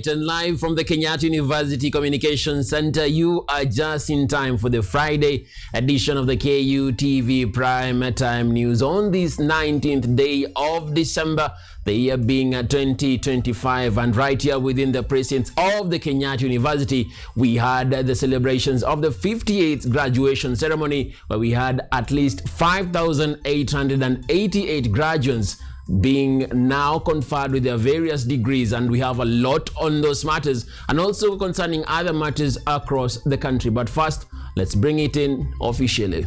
right, and live from the Kenyatta University Communication Center, you are just in time for the Friday edition of the KUTV Prime Time News on this 19th day of December, the year being 2025. And right here within the precincts of the Kenyatta University, we had the celebrations of the 58th graduation ceremony, where we had at least 5,888 graduates being now conferred with their various degrees, and we have a lot on those matters and also concerning other matters across the country. But first, let's bring it in officially.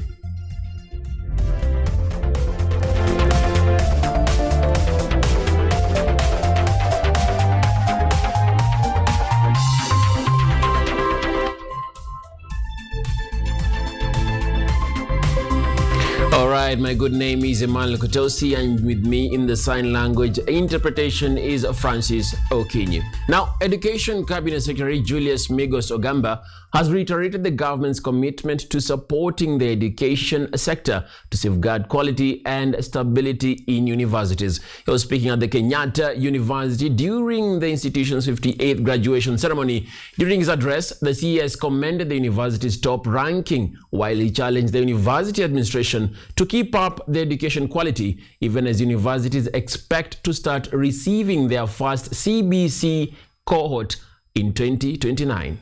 Alright, my good name is Emmanuel Kutosi, and with me in the sign language interpretation is Francis Okinyi. Now, Education Cabinet Secretary Julius Migos Ogamba has reiterated the government's commitment to supporting the education sector to safeguard quality and stability in universities. He was speaking at the Kenyatta University during the institution's 58th graduation ceremony. During his address, the CES commended the university's top ranking, while he challenged the university administration to keep up the education quality, even as universities expect to start receiving their first CBC cohort in 2029.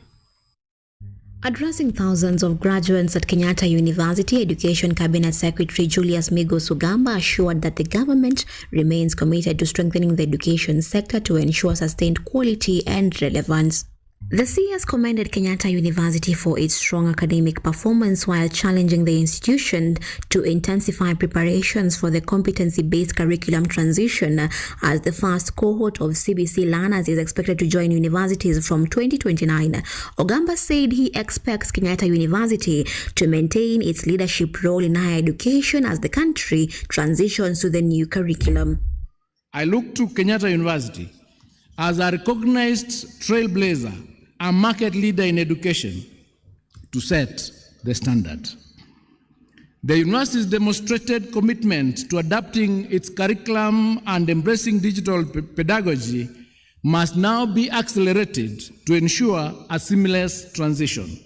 Addressing thousands of graduates at Kenyatta University, Education Cabinet Secretary Julius Migos Ogamba assured that the government remains committed to strengthening the education sector to ensure sustained quality and relevance. The CS commended Kenyatta University for its strong academic performance while challenging the institution to intensify preparations for the competency-based curriculum transition, as the first cohort of CBC learners is expected to join universities from 2029. Ogamba said he expects Kenyatta University to maintain its leadership role in higher education as the country transitions to the new curriculum. I look to Kenyatta University as a recognized trailblazer, a market leader in education, to set the standard. The university's demonstrated commitment to adapting its curriculum and embracing digital pedagogy must now be accelerated to ensure a seamless transition.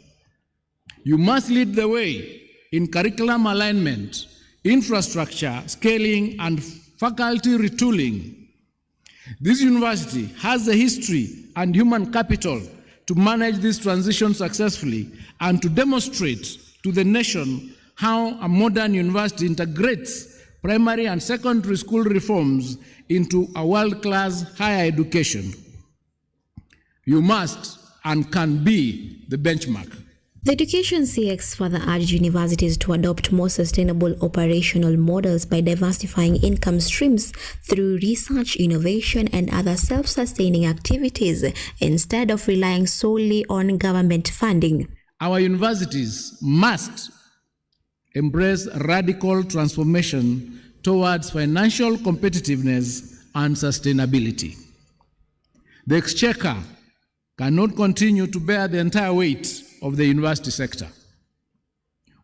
You must lead the way in curriculum alignment, infrastructure scaling, and faculty retooling. This university has the history and human capital to manage this transition successfully and to demonstrate to the nation how a modern university integrates primary and secondary school reforms into a world-class higher education. You must and can be the benchmark. The Education CX further urged universities to adopt more sustainable operational models by diversifying income streams through research, innovation, and other self-sustaining activities instead of relying solely on government funding. Our universities must embrace radical transformation towards financial competitiveness and sustainability. The exchequer cannot continue to bear the entire weight of the university sector.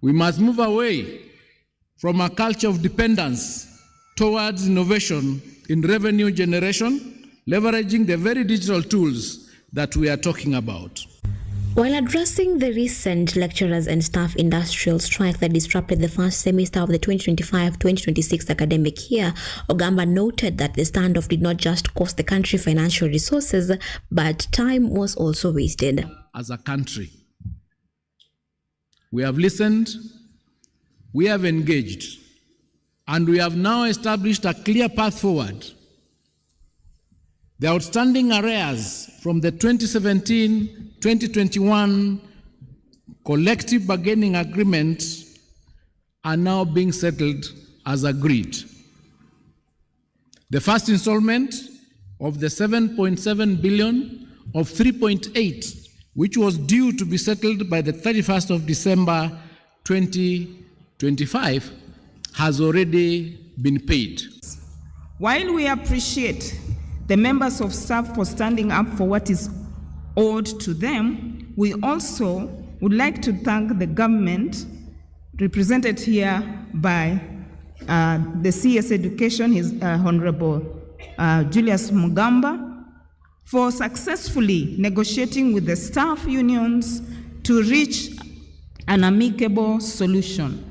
We must move away from a culture of dependence towards innovation in revenue generation, leveraging the very digital tools that we are talking about. While addressing the recent lecturers and staff industrial strike that disrupted the first semester of the 2025-2026 academic year, Ogamba noted that the standoff did not just cost the country financial resources, but time was also wasted. As a country, we have listened, we have engaged, and we have now established a clear path forward. The outstanding arrears from the 2017-2021 collective bargaining agreement are now being settled as agreed. The first installment of the 7.7 billion of 3.8, which was due to be settled by the 31st of December 2025, has already been paid. While we appreciate the members of staff for standing up for what is owed to them, we also would like to thank the government, represented here by the CS Education, His Honorable Julius Ogamba, for successfully negotiating with the staff unions to reach an amicable solution.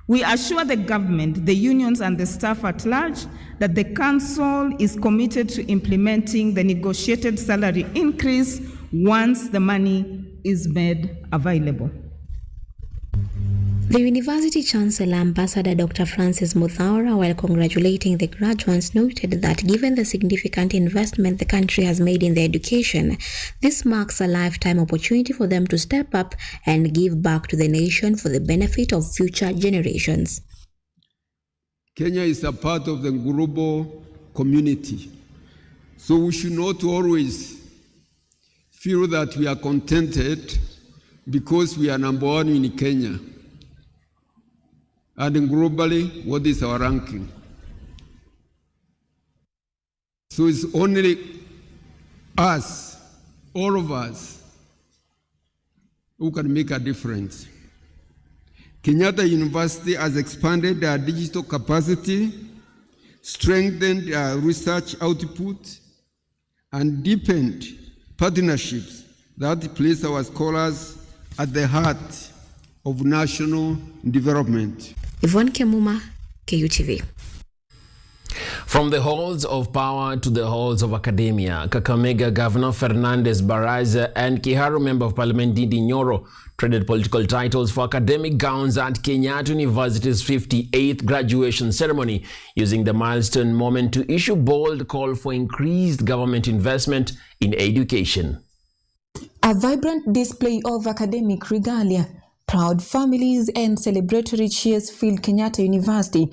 We assure the government, the unions, and the staff at large that the Council is committed to implementing the negotiated salary increase once the money is made available. The University Chancellor, Ambassador Dr. Francis Muthaura, while congratulating the graduates, noted that given the significant investment the country has made in their education, this marks a lifetime opportunity for them to step up and give back to the nation for the benefit of future generations. Kenya is a part of the global community, so we should not always feel that we are contented because we are number one in Kenya. And globally, what is our ranking? So it's only us, all of us, who can make a difference. Kenyatta University has expanded their digital capacity, strengthened their research output, and deepened partnerships that place our scholars at the heart of national development. Yvonne Kemuma, KUTV. From the halls of power to the halls of academia, Kakamega Governor Fernandez Baraza and Kiharu Member of Parliament Ndindi Nyoro traded political titles for academic gowns at Kenyatta University's 58th graduation ceremony, using the milestone moment to issue bold call for increased government investment in education. A vibrant display of academic regalia, proud families and celebratory cheers filled Kenyatta University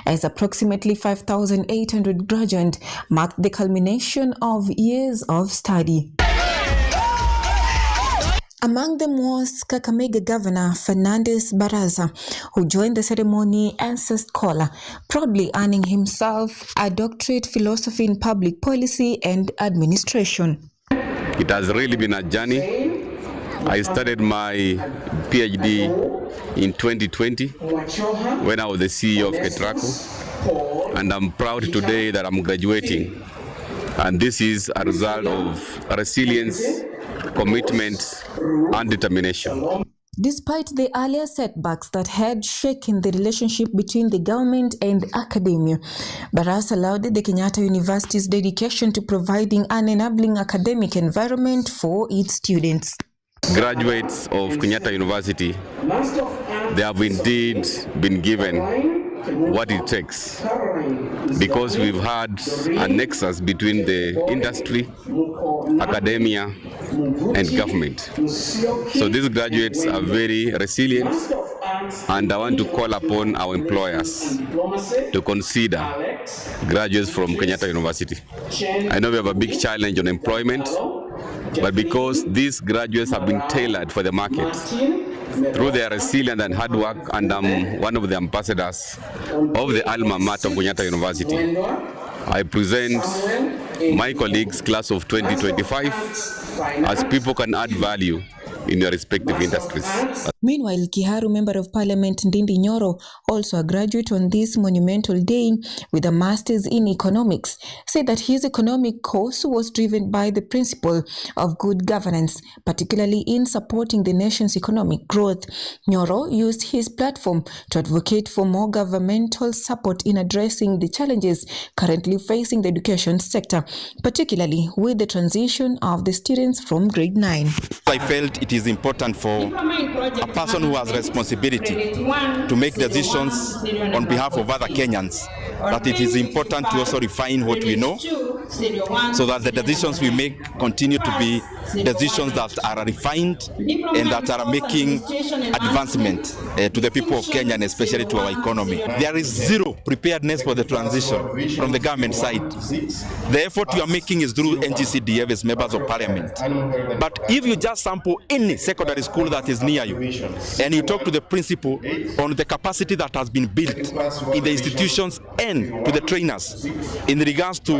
as approximately 5,800 graduates marked the culmination of years of study. Among them was Kakamega Governor Fernandez Baraza, who joined the ceremony as a scholar, proudly earning himself a doctorate philosophy in public policy and administration. It has really been a journey. I started my PhD in 2020 when I was the CEO of Ketraco, and I'm proud today that I'm graduating. And this is a result of resilience, commitment, and determination. Despite the earlier setbacks that had shaken the relationship between the government and academia, Baraza lauded the Kenyatta University's dedication to providing an enabling academic environment for its students. Graduates of Kenyatta University, they have indeed been given what it takes, because we've had a nexus between the industry, academia, and government. So these graduates are very resilient, and I want to call upon our employers to consider graduates from Kenyatta University. I know we have a big challenge on employment, but because these graduates have been tailored for the market through their resilience and hard work, and I'm one of the ambassadors of the alma mater of Kenyatta University, I present my colleagues, class of 2025, as people can add value in your respective industries. Meanwhile, Kiharu Member of Parliament Ndindi Nyoro, also a graduate on this monumental day with a master's in economics, said that his economic course was driven by the principle of good governance, particularly in supporting the nation's economic growth. Nyoro used his platform to advocate for more governmental support in addressing the challenges currently facing the education sector, particularly with the transition of the students from grade 9. I felt it is important for a person who has responsibility to make decisions on behalf of other Kenyans, that it is important to also refine what we know, so that the decisions we make continue to be decisions that are refined and that are making advancement to the people of Kenya and especially to our economy. There is zero preparedness for the transition from the government side. The effort you are making is through NGCDF as members of parliament. But if you just sample any secondary school that is near you and you talk to the principal on the capacity that has been built in the institutions and to the trainers in regards to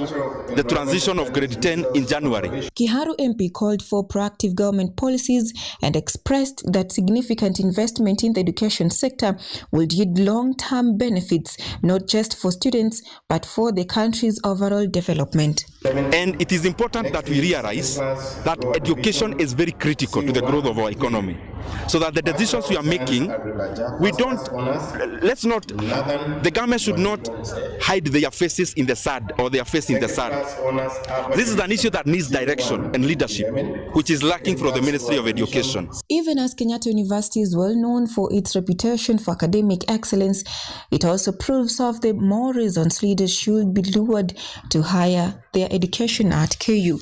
the transition of grade 10 in January. Kiharu MP called for proactive government policies and expressed that significant investment in the education sector will yield long-term benefits, not just for students, but for the country's overall development. And it is important that we realize that education is very critical to the growth of our economy. So that the decisions we are making, the government should not hide their faces in the sand or their face in the sand. This is an issue that needs direction and leadership, which is lacking from the Ministry of Education. Even as Kenyatta University is well known for its reputation for academic excellence, it also proves of the more reasons leaders should be lured to higher their education at KU.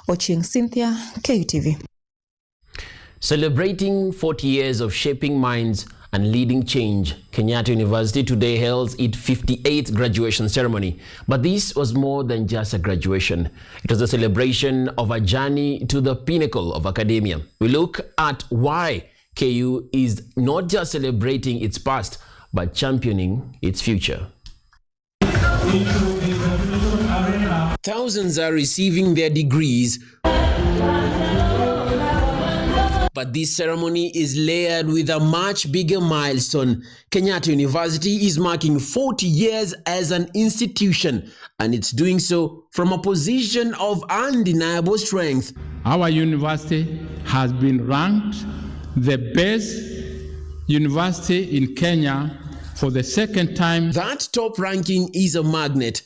Oching Cynthia, KUTV. Celebrating 40 years of shaping minds and leading change, Kenyatta University today held its 58th graduation ceremony. But this was more than just a graduation. It was a celebration of a journey to the pinnacle of academia. We look at why KU is not just celebrating its past, but championing its future. Thousands are receiving their degrees, but this ceremony is layered with a much bigger milestone. Kenyatta University is marking 40 years as an institution, and it's doing so from a position of undeniable strength. Our university has been ranked the best university in Kenya for the second time. That top ranking is a magnet.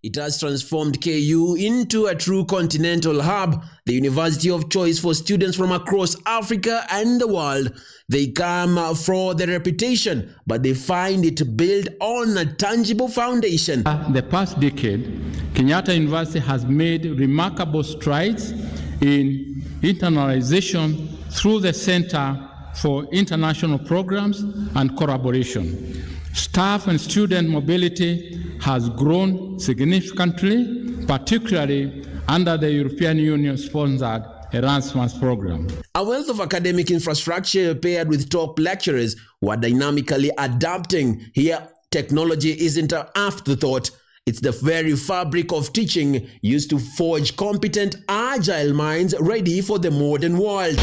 It has transformed KU into a true continental hub, the university of choice for students from across Africa and the world. They come for their reputation, but they find it built on a tangible foundation. The past decade, Kenyatta University has made remarkable strides in internationalization through the Center for International Programs and Collaboration. Staff and student mobility has grown significantly, particularly under the European Union-sponsored Erasmus program. A wealth of academic infrastructure paired with top lecturers who are dynamically adapting. Here, technology isn't an afterthought. It's the very fabric of teaching used to forge competent, agile minds ready for the modern world.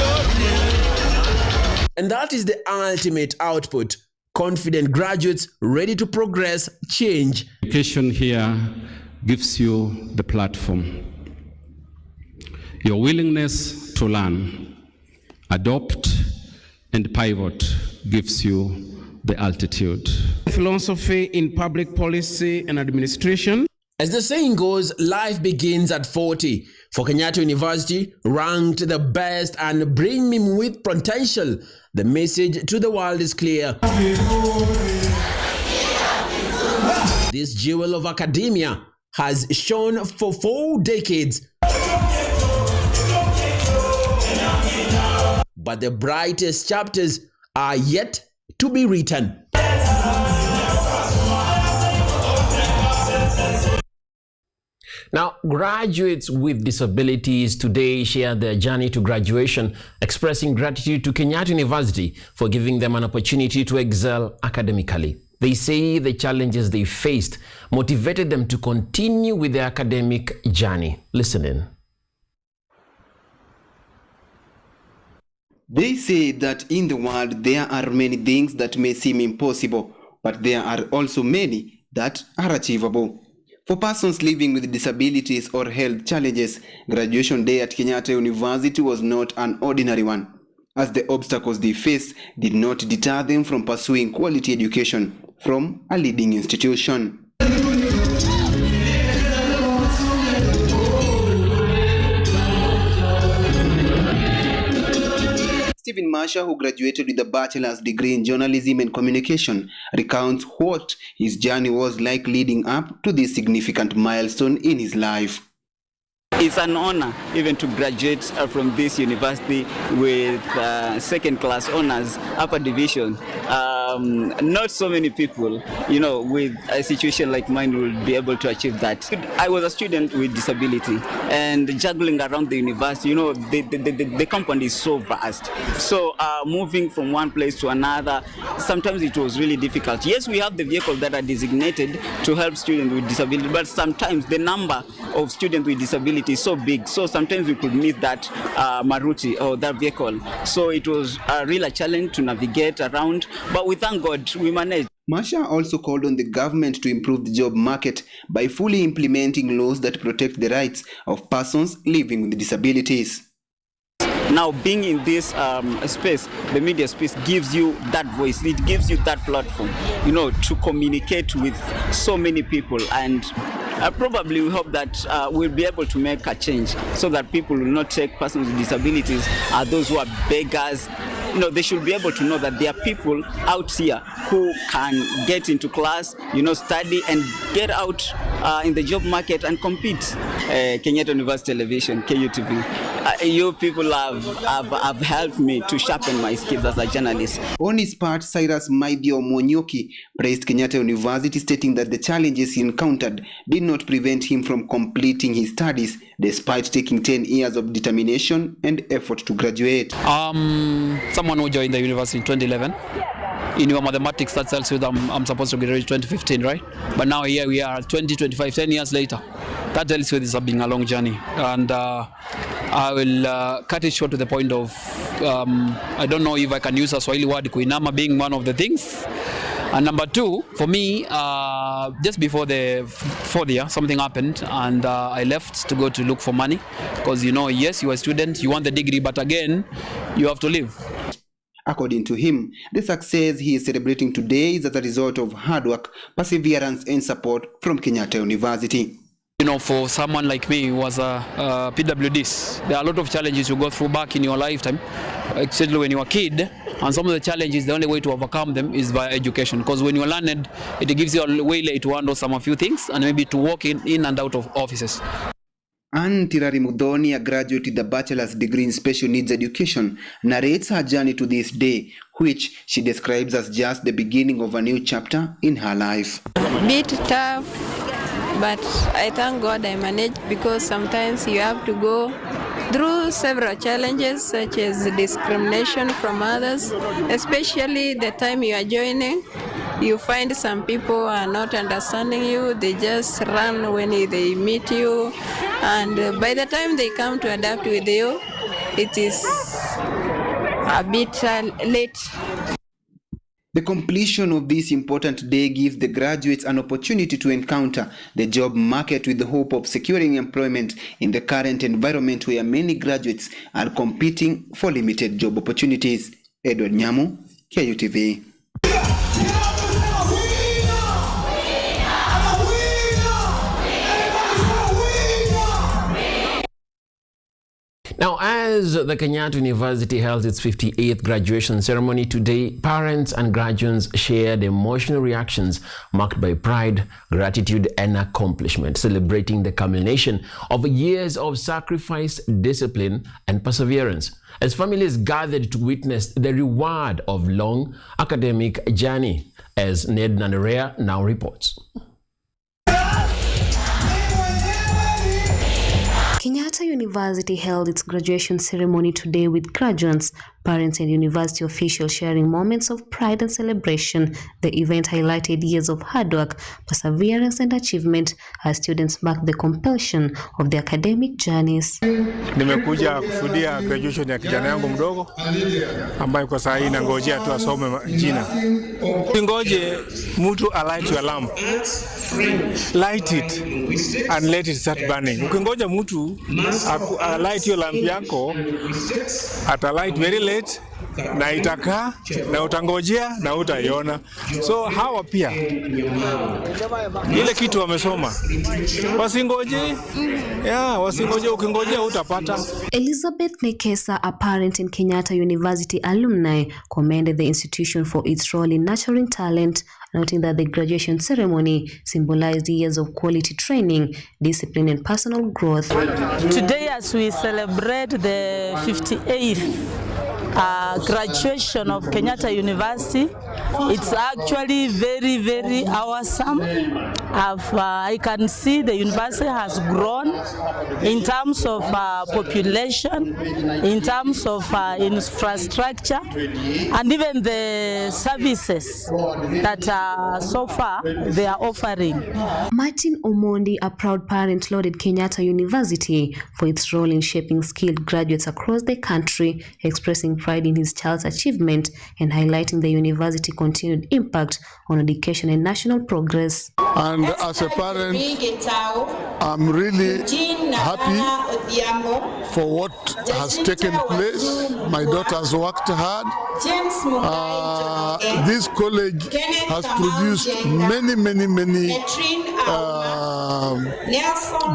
And that is the ultimate output. Confident graduates ready to progress, change. Education here gives you the platform. Your willingness to learn, adopt, and pivot gives you the altitude. Philosophy in public policy and administration. As the saying goes, life begins at 40. For Kenyatta University, ranked the best and brimming with potential, the message to the world is clear. This jewel of academia has shone for 4 decades. But the brightest chapters are yet to be written. Now, graduates with disabilities today share their journey to graduation, expressing gratitude to Kenyatta University for giving them an opportunity to excel academically. They say the challenges they faced motivated them to continue with their academic journey. Listen in. They say that in the world there are many things that may seem impossible, but there are also many that are achievable. For persons living with disabilities or health challenges, graduation day at Kenyatta University was not an ordinary one, as the obstacles they faced did not deter them from pursuing quality education from a leading institution. Stephen Masha, who graduated with a bachelor's degree in journalism and communication, recounts what his journey was like leading up to this significant milestone in his life. It's an honor even to graduate from this university with second-class honors, upper division. Not so many people, with a situation like mine will be able to achieve that. I was a student with disability, and juggling around the university, the company is so vast. So moving from one place to another, sometimes it was really difficult. Yes, we have the vehicles that are designated to help students with disability, but sometimes the number of students with disability is so big, so sometimes we could miss that Maruti or that vehicle. So it was a real challenge to navigate around, but we thank God we managed. Masha also called on the government to improve the job market by fully implementing laws that protect the rights of persons living with disabilities. Now, being in this space, the media space gives you that voice, it gives you that platform, you know, to communicate with so many people. And probably we hope that we'll be able to make a change so that people will not take persons with disabilities as those who are beggars. You know, they should be able to know that there are people out here who can get into class, you know, study and get out in the job market and compete. Kenyatta University Television, KUTV. You people have helped me to sharpen my skills as a journalist. On his part, Cyrus Maidio Monyoki praised Kenyatta University, stating that the challenges he encountered did not prevent him from completing his studies, despite taking 10 years of determination and effort to graduate. Someone who joined the university in 2011. In your mathematics, that tells you that I'm supposed to graduate 2015, right? But now here we are 2025, 10 years later. That tells you this has been a long journey. And I will cut it short to the point of, I don't know if I can use a Swahili word, kuinama being one of the things. And number two, for me, just before the fourth year, something happened and I left to go to look for money. Because, you know, yes, you're a student, you want the degree, but again, you have to live. According to him, the success he is celebrating today is as a result of hard work, perseverance, and support from Kenyatta University. You know, for someone like me who was a PWDs, there are a lot of challenges you go through back in your lifetime, especially when you're a kid. And some of the challenges, the only way to overcome them is by education. Because when you're learned, it gives you a way to handle a few things and maybe to walk in and out of offices. Anne Tirari Mudhoni, a graduate with a bachelor's degree in special needs education, narrates her journey to this day, which she describes as just the beginning of a new chapter in her life. Bit tough, but I thank God I managed, because sometimes you have to go through several challenges such as discrimination from others, especially the time you are joining. You find some people are not understanding you, they just run when they meet you, and by the time they come to adapt with you, it is a bit late. The completion of this important day gives the graduates an opportunity to encounter the job market with the hope of securing employment in the current environment where many graduates are competing for limited job opportunities. Edward Nyamu, KUTV. Now, as the Kenyatta University held its 58th graduation ceremony today, parents and graduates shared emotional reactions marked by pride, gratitude, and accomplishment, celebrating the culmination of years of sacrifice, discipline, and perseverance, as families gathered to witness the reward of long academic journey, as Ned Nanarea now reports. Kenyatta University held its graduation ceremony today with graduates, parents, and university officials sharing moments of pride and celebration. The event highlighted years of hard work, perseverance, and achievement as students marked the completion of their academic journeys. Nimekuja kushuhudia graduation ya kijana yangu mdogo ambaye kwa sasa hii nangojea tu asome jina. Ngoje mtu alight your lamp. Light it and let it start burning. Ukingoja mtu light your lamp yako, ata light very late na itakaa na utangojea na utaiona. So hawa pia ile kitu wamesoma, wasingoje, wasingoje, ukingojea utapata. Elizabeth Nekesa, a parent in Kenyatta University alumni, commended the institution for its role in nurturing talent, noting that the graduation ceremony symbolized years of quality training, discipline, and personal growth. Today, as we celebrate the 58th graduation of Kenyatta University, it's actually very, very awesome. I can see the university has grown in terms of population, in terms of infrastructure, and even the services that so far they are offering. Martin Omondi, a proud parent, lauded Kenyatta University for its role in shaping skilled graduates across the country, expressing pride in his child's achievement and highlighting the university's continued impact on education and national progress. And as a parent, I'm really happy for what has taken place. My daughter has worked hard. This college has produced many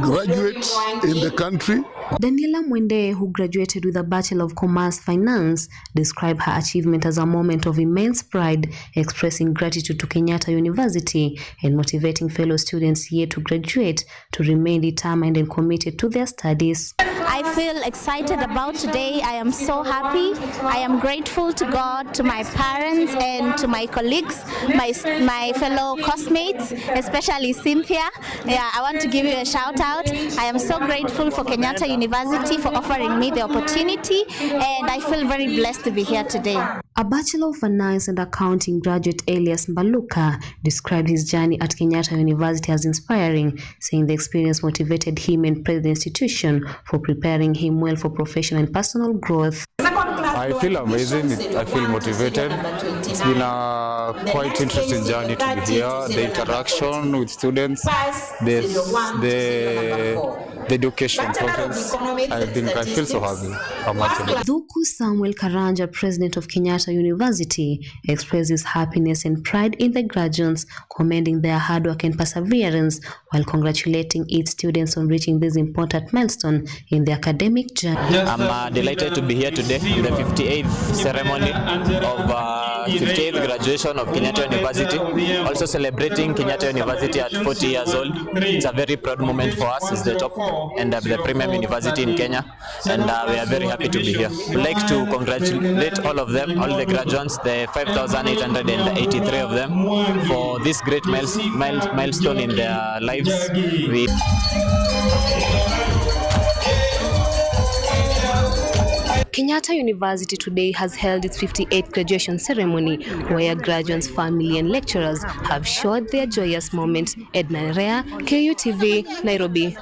graduates in the country. Daniela Mwende, who graduated with a Bachelor of Commerce Finance, described her achievement as a moment of immense pride, expressing gratitude to Kenyatta University and motivating fellow students here to graduate to remain determined and committed to their studies. I feel excited about today. I am so happy. I am grateful to God, to my parents, and to my colleagues, my fellow classmates, especially Cynthia. Yeah, I want to give you a shout out. I am so grateful for Kenyatta University for offering me the opportunity, and I feel very blessed to be here today. A Bachelor of Finance and Accounting graduate, Elias Mbaluka, described his journey at Kenyatta University as inspiring, saying the experience motivated him and praised the institution for preparing him well for professional and personal growth. I feel amazing. I feel motivated. It's been a quite interesting journey to be here. The interaction with students, the education progress. I feel so happy. Dhuku Samuel Karanja, president of Kenyatta University, expressed his happiness and pride in the graduates, commending their hard work and perseverance, while congratulating its students on reaching this important milestone in their academic journey. I'm delighted to be here today, the 58th ceremony of 58th graduation of Kenyatta University, also celebrating Kenyatta University at 40 years old. It's a very proud moment for us. It's the top and the premium university in Kenya, and we are very happy to be here. We'd like to congratulate all of them, all the graduates, the 5,883 of them, for this great milestone in their lives. Kenyatta University today has held its 58th graduation ceremony, where graduates, family and lecturers have shared their joyous moment. Edna Nerea, KUTV, Nairobi.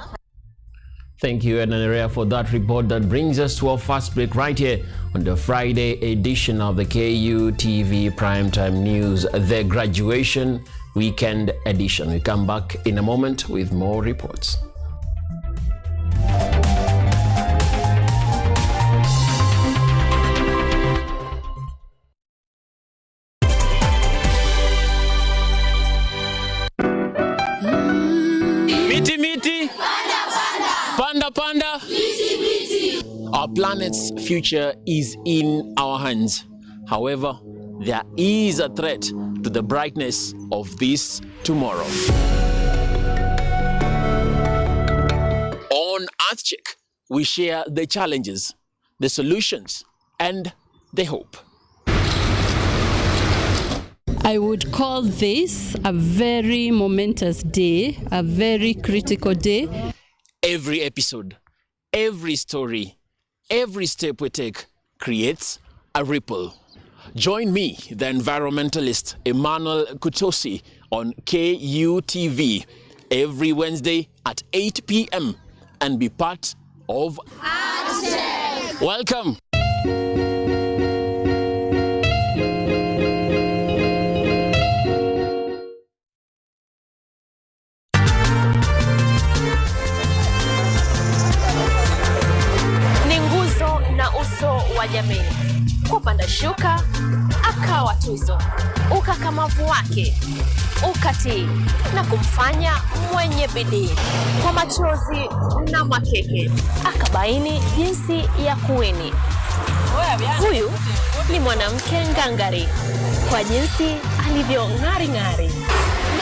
Thank you, Edna Nerea, for that report. That brings us to our first break right here on the Friday edition of the KUTV Primetime News, the Graduation Weekend Edition. We come back in a moment with more reports. Panda. Our planet's future is in our hands. However, there is a threat to the brightness of this tomorrow. On Earth Check, we share the challenges, the solutions, and the hope. I would call this a very momentous day, a very critical day. Every episode, every story, every step we take creates a ripple. Join me, the environmentalist Emmanuel Kutosi, on KUTV every Wednesday at 8 p.m. and be part of Action. Welcome. Wa jamii. Kupanda shuka akawa tuzo, ukakamavu wake ukatii na kumfanya mwenye bidii. Kwa machozi na makeke akabaini jinsi ya kuwini. Huyu ni mwanamke ngangari kwa jinsi alivyo ng'ari.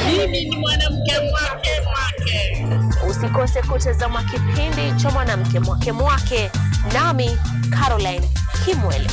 Mimi ni mwanamke mwake. Usikose kutazama kipindi cha mwanamke mwake nami Caroline Kimwele.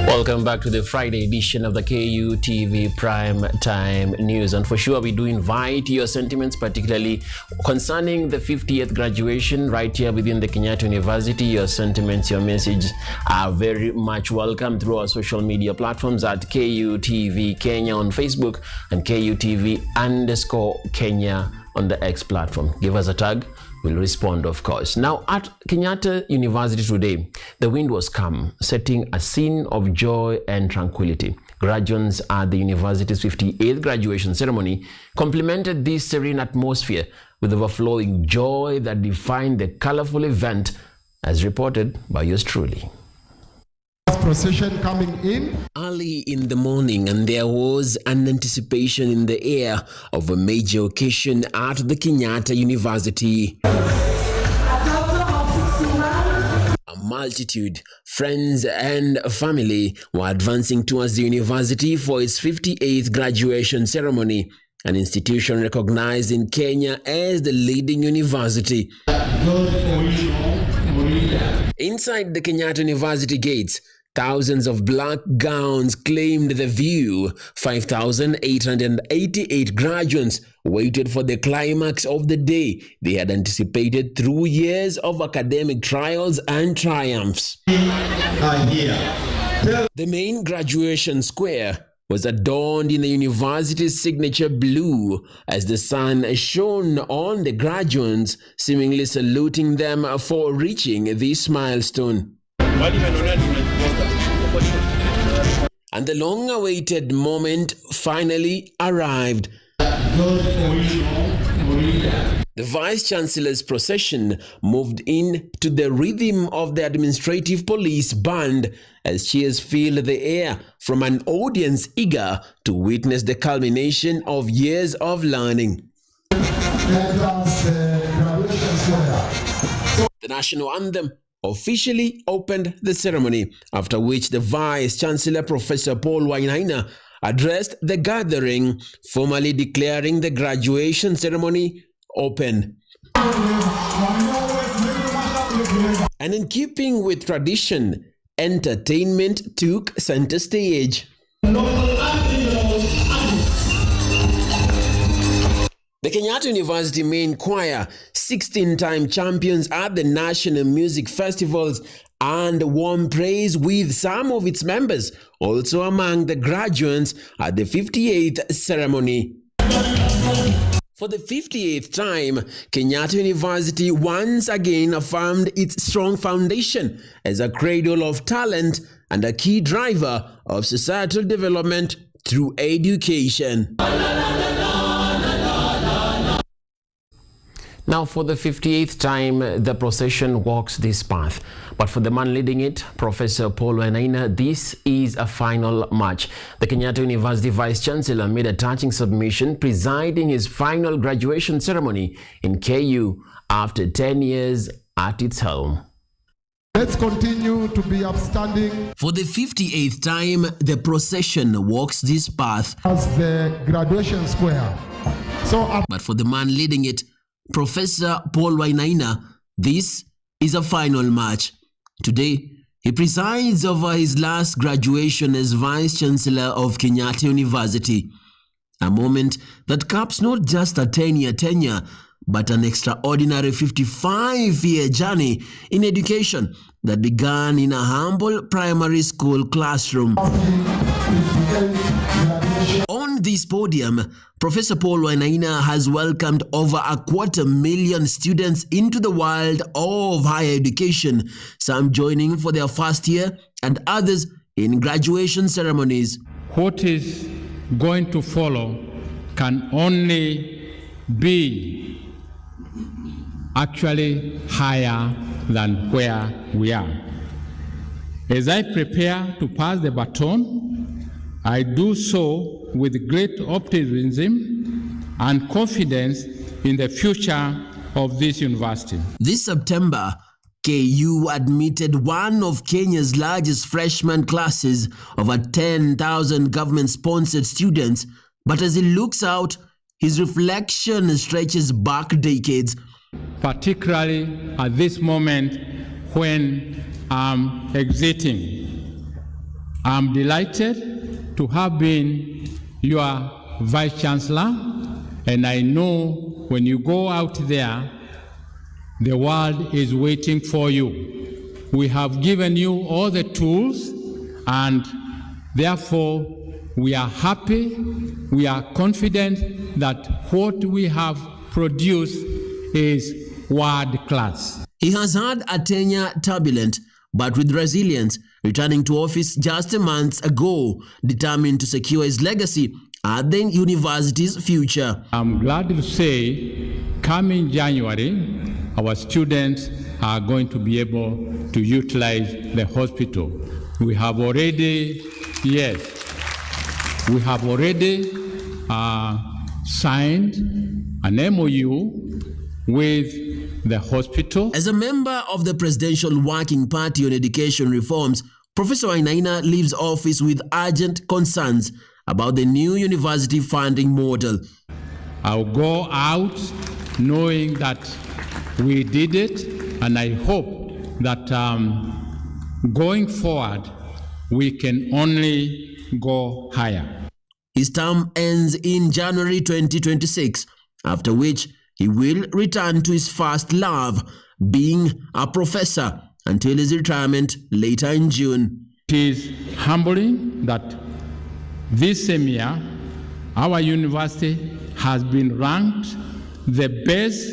Welcome Welcome back to the Friday edition of the KUTV Prime Time News. And for sure, we do invite your sentiments, particularly concerning the 50th graduation right here within the Kenyatta University. Your sentiments, your messages are very much welcome through our social media platforms at KUTV Kenya on Facebook and KUTV_Kenya on the X platform. Give us a tag. We'll respond, of course. Now, at Kenyatta University today, the wind was calm, setting a scene of joy and tranquility. Graduates at the university's 58th graduation ceremony complemented this serene atmosphere with overflowing joy that defined the colorful event, as reported by yours truly. Procession coming in early in the morning, and there was an anticipation in the air of a major occasion at the Kenyatta University. A multitude, friends and family were advancing towards the university for its 58th graduation ceremony, an institution recognized in Kenya as the leading university. Inside the Kenyatta University gates, thousands of black gowns claimed the view. 5,888 graduates waited for the climax of the day they had anticipated through years of academic trials and triumphs. The main graduation square was adorned in the university's signature blue as the sun shone on the graduates, seemingly saluting them for reaching this milestone. And the long-awaited moment finally arrived. The Vice-Chancellor's procession moved in to the rhythm of the administrative police band as cheers filled the air from an audience eager to witness the culmination of years of learning. The national anthem officially opened the ceremony, after which the Vice-Chancellor Professor Paul Wainaina addressed the gathering, formally declaring the graduation ceremony open. And in keeping with tradition, entertainment took center stage. The Kenyatta University Main Choir, 16-time champions at the National Music Festivals, and won praise with some of its members also among the graduates at the 58th ceremony. For the 58th time, Kenyatta University once again affirmed its strong foundation as a cradle of talent and a key driver of societal development through education. Now, for the 58th time, the procession walks this path. But for the man leading it, Professor Paul Wainaina, this is a final match. The Kenyatta University Vice-Chancellor made a touching submission presiding his final graduation ceremony in KU after 10 years at its helm. Let's continue to be upstanding. For the 58th time, the procession walks this path As the graduation square. But for the man leading it, Professor Paul Wainaina, this is a final match. Today, he presides over his last graduation as Vice-Chancellor of Kenyatta University. A moment that caps not just a 10-year tenure, but an extraordinary 55-year journey in education that began in a humble primary school classroom. On this podium, Professor Paul Wainaina has welcomed over 250,000 students into the world of higher education, some joining for their first year and others in graduation ceremonies. What is going to follow can only be actually higher than where we are. As I prepare to pass the baton, I do so with great optimism and confidence in the future of this university. This September, KU admitted one of Kenya's largest freshman classes, over 10,000 government-sponsored students. But as he looks out, his reflection stretches back decades. Particularly at this moment when I'm exiting I'm delighted to have been your Vice Chancellor, and I know when you go out there, the world is waiting for you. We have given you all the tools, and therefore we are happy, we are confident that what we have produced is world class. He has had a tenure turbulent, but with resilience, returning to office just a month ago, determined to secure his legacy at the university's future. I'm glad to say, coming January, our students are going to be able to utilize the hospital. We have already, signed an MOU with the hospital. As a member of the Presidential Working Party on Education Reforms, Professor Wainaina leaves office with urgent concerns about the new university funding model. I'll go out knowing that we did it, and I hope that going forward, we can only go higher. His term ends in January 2026, after which he will return to his first love, being a professor, until his retirement later in June. It is humbling that this same year, our university has been ranked the best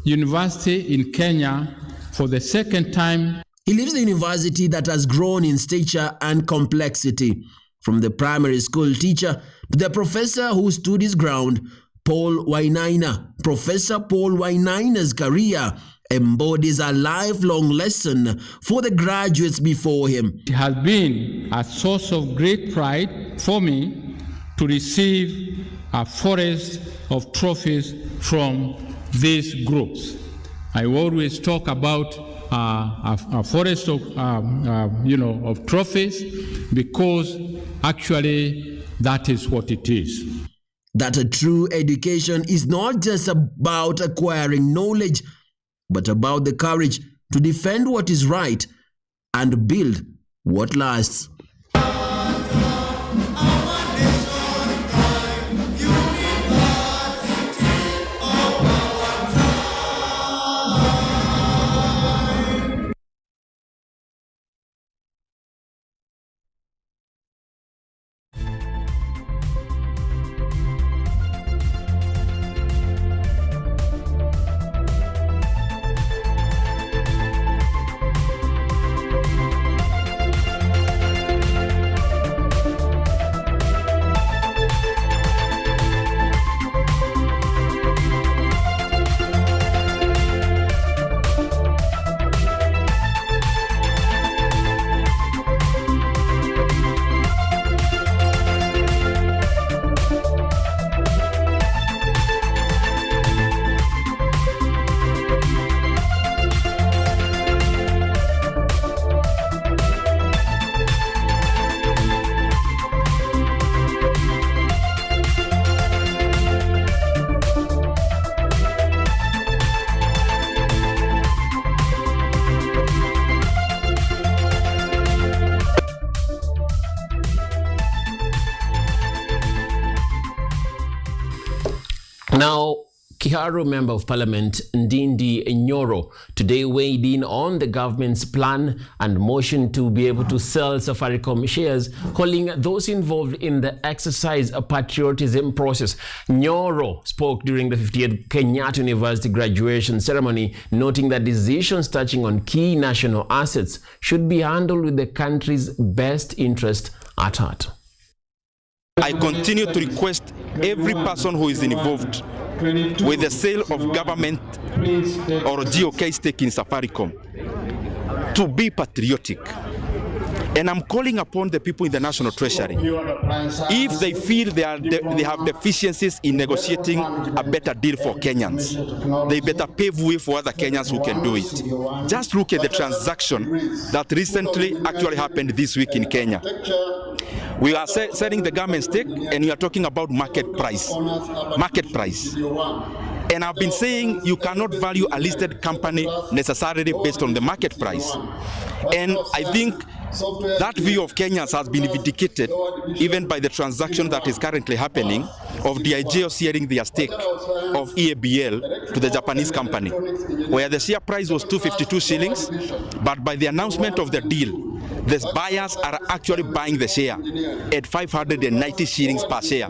university in Kenya for the second time. He leaves the university that has grown in stature and complexity, from the primary school teacher to the professor who stood his ground, Paul Wainaina. Professor Paul Wainaina's career embodies a lifelong lesson for the graduates before him. It has been a source of great pride for me to receive a forest of trophies from these groups. I always talk about a forest of, of trophies, because actually that is what it is. That a true education is not just about acquiring knowledge, but about the courage to defend what is right and build what lasts. Now, Kiharu Member of Parliament Ndindi Nyoro today weighed in on the government's plan and motion to be able to sell Safaricom shares, calling those involved in the exercise a patriotism process. Nyoro spoke during the 50th Kenyatta University graduation ceremony, noting that decisions touching on key national assets should be handled with the country's best interest at heart. I continue to request every person who is involved with the sale of government or GOK stake in Safaricom to be patriotic. And I'm calling upon the people in the National Treasury, if they feel they have deficiencies in negotiating a better deal for Kenyans, they better pave way for other Kenyans who can do it. Just look at the transaction that recently actually happened this week in Kenya. We are selling the government stake, and we are talking about market price. Market price. And I've been saying you cannot value a listed company necessarily based on the market price. And I think That view of Kenya's has been vindicated even by the transaction that is currently happening of DIGO sharing their stake of EABL to the Japanese company, where the share price was 252 shillings, but by the announcement of the deal, the buyers are actually buying the share at 590 shillings per share,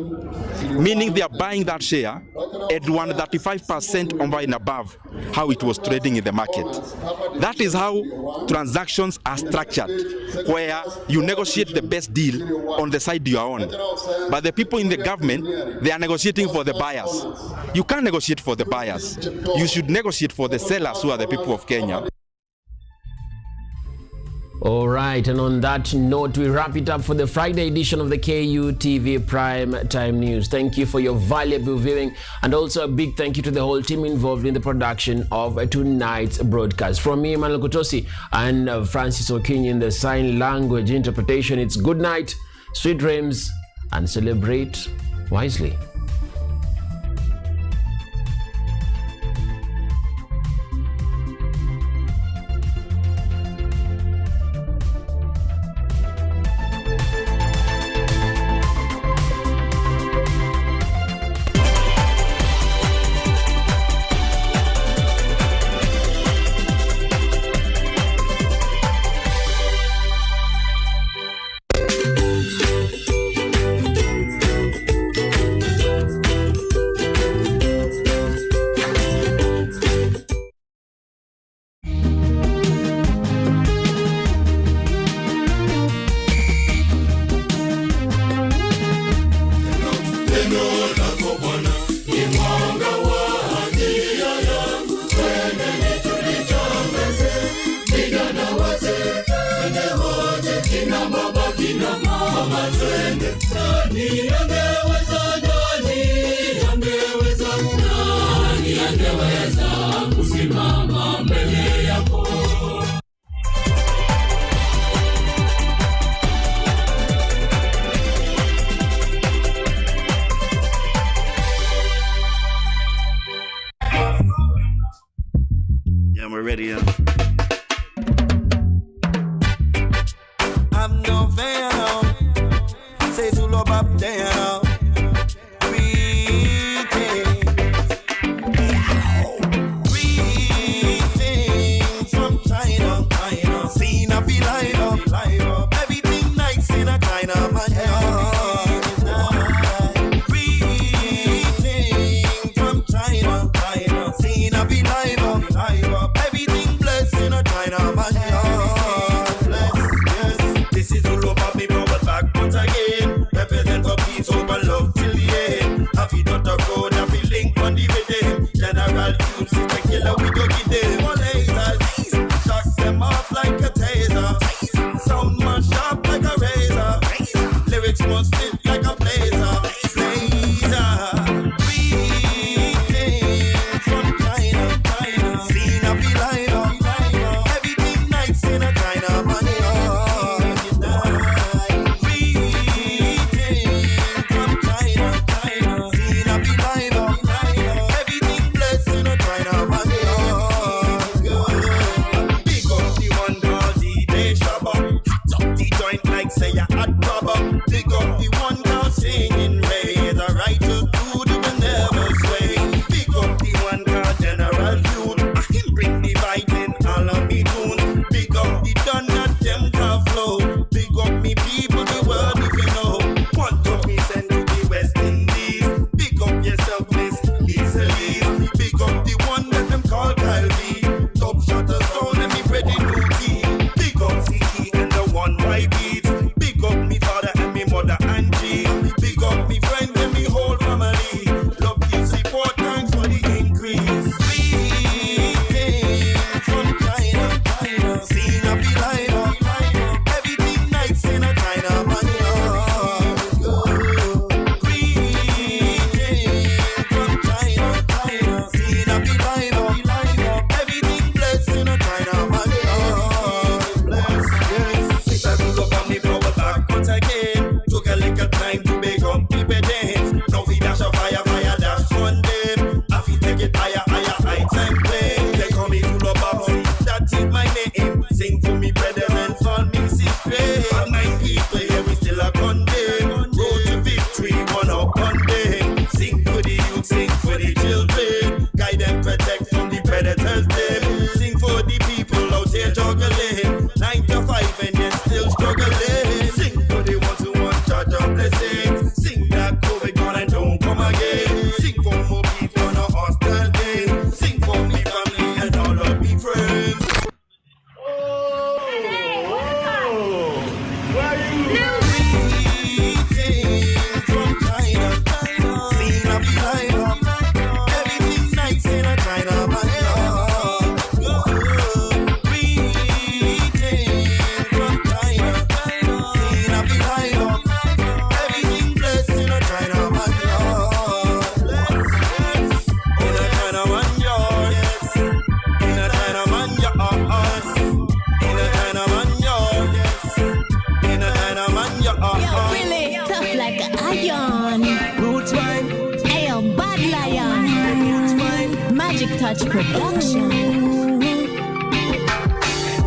meaning they are buying that share at 135% over and above how it was trading in the market. That is how transactions are structured, where you negotiate the best deal on the side you are on. But the people in the government, they are negotiating for the buyers. You can't negotiate for the buyers. You should negotiate for the sellers, who are the people of Kenya. All right, and on that note, we wrap it up for the Friday edition of the KUTV Prime Time News. Thank you for your valuable viewing, and also a big thank you to the whole team involved in the production of tonight's broadcast. From me, Emmanuel Kutosi, and Francis Okinyi in the sign language interpretation, it's good night, sweet dreams, and celebrate wisely. Yeah, we're ready. I'm no fan now. Say to love up there now. Greetings from China, China. Seen a be live up. Everything nice in a China, man. Greetings from China, China. Seen a be live up. Everything blessed in a China, man. This is all about me, power back once again. Represent for peace over love till the end. Have you done the road, have you link on the rhythm. General use is the killer, we don't give them all lasers. Shock them off like a taser. Sound man sharp like a razor. Lyrics must fit like a blazer. Greetings from China, China. Seen a be live up. Everything nice in a China, man. Say you hot rubber, pick up the one girl singing raise a righteous dude who will never sway. Pick up the one girl General Youth, him bring the biting all of me tune. Pick up the done that them can flow. Pick up me people the world if you know. Want to me send to the West Indies. Pick up yourself Miss Lisa Lee. Pick up the one that them call Kyle B. Top shutter sound and me ready new tea. Pick up CT and the one YB. Big up me father and me mother Angie. Big up me friend and me whole family. Love you, support, thanks for the increase. Greetings from China, China. Seen a be live up. Everything nice in a China, man. Greetings from China, China. Seen a be live up. Everything blessed in a China, man. Bless, yes. Since I grew up on me power back once again. Took a little time to bake up the bed. Now we dash a fire. Big Touch Production.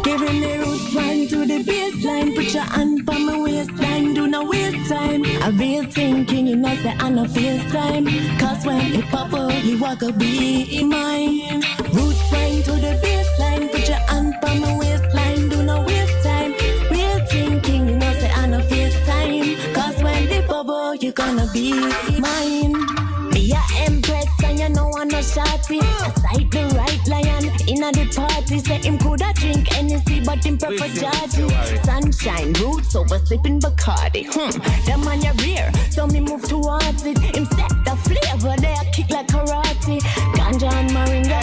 Giving the roots line to the baseline. Put your hand on my waistline. Do not waste time. I real thinking, you know, say I no face time. Cause when it pop up, you walk a be mine. Roots line to the baseline. Put your hand on my waistline. Do not waste time. Real thinking, you know, say I no face time. Cause when they bubble, you gonna be mine. Be a empress and you know I'm not shorty. Aside the right lion in a the party. Say him coulda drink anything but him prefer Georgie. Sunshine, roots over sipping Bacardi. Them on your rear, so me move towards it. Him set the flavor, they a kick like karate. Ganja and moringa,